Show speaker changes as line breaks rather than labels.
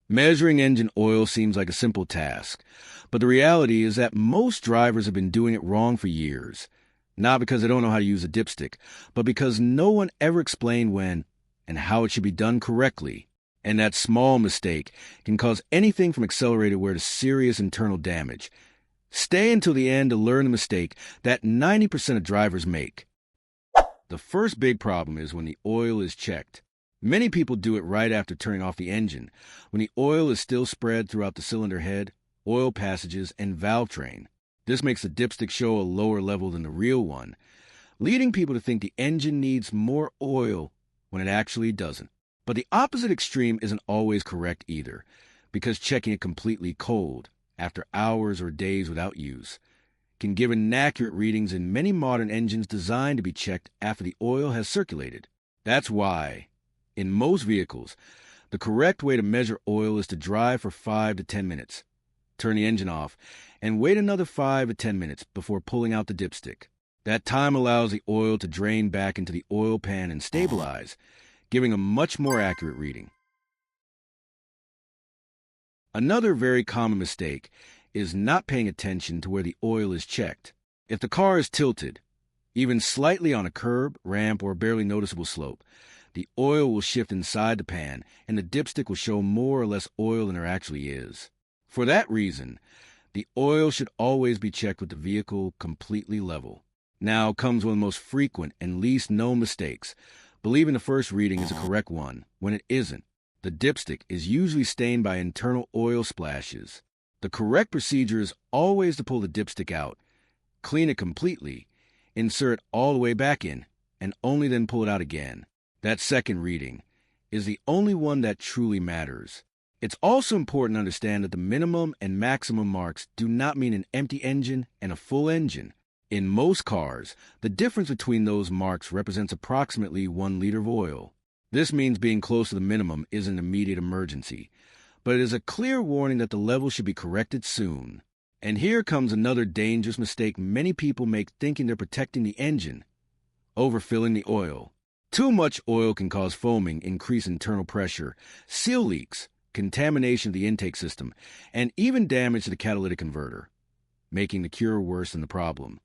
Measuring engine oil seems like a simple task, but the reality is that most drivers have been doing it wrong for years. Not because they don't know how to use a dipstick, but because no one ever explained when and how it should be done correctly. And that small mistake can cause anything from accelerated wear to serious internal damage. Stay until the end to learn the mistake that 90% of drivers make. The first big problem is when the oil is checked. Many people do it right after turning off the engine, when the oil is still spread throughout the cylinder head, oil passages, and valve train. This makes the dipstick show a lower level than the real one, leading people to think the engine needs more oil when it actually doesn't. But the opposite extreme isn't always correct either, because checking it completely cold, after hours or days without use, can give inaccurate readings in many modern engines designed to be checked after the oil has circulated. That's why, in most vehicles, the correct way to measure oil is to drive for 5 to 10 minutes, turn the engine off, and wait another 5 to 10 minutes before pulling out the dipstick. That time allows the oil to drain back into the oil pan and stabilize, giving a much more accurate reading. Another very common mistake is not paying attention to where the oil is checked. If the car is tilted, even slightly on a curb, ramp, or barely noticeable slope, the oil will shift inside the pan, and the dipstick will show more or less oil than there actually is. For that reason, the oil should always be checked with the vehicle completely level. Now comes one of the most frequent and least known mistakes, believing the first reading is a correct one, when it isn't. The dipstick is usually stained by internal oil splashes. The correct procedure is always to pull the dipstick out, clean it completely, insert it all the way back in, and only then pull it out again. That second reading is the only one that truly matters. It's also important to understand that the minimum and maximum marks do not mean an empty engine and a full engine. In most cars, the difference between those marks represents approximately 1 liter of oil. This means being close to the minimum isn't an immediate emergency, but it is a clear warning that the level should be corrected soon. And here comes another dangerous mistake many people make thinking they're protecting the engine: overfilling the oil. Too much oil can cause foaming, increase internal pressure, seal leaks, contamination of the intake system, and even damage to the catalytic converter, making the cure worse than the problem.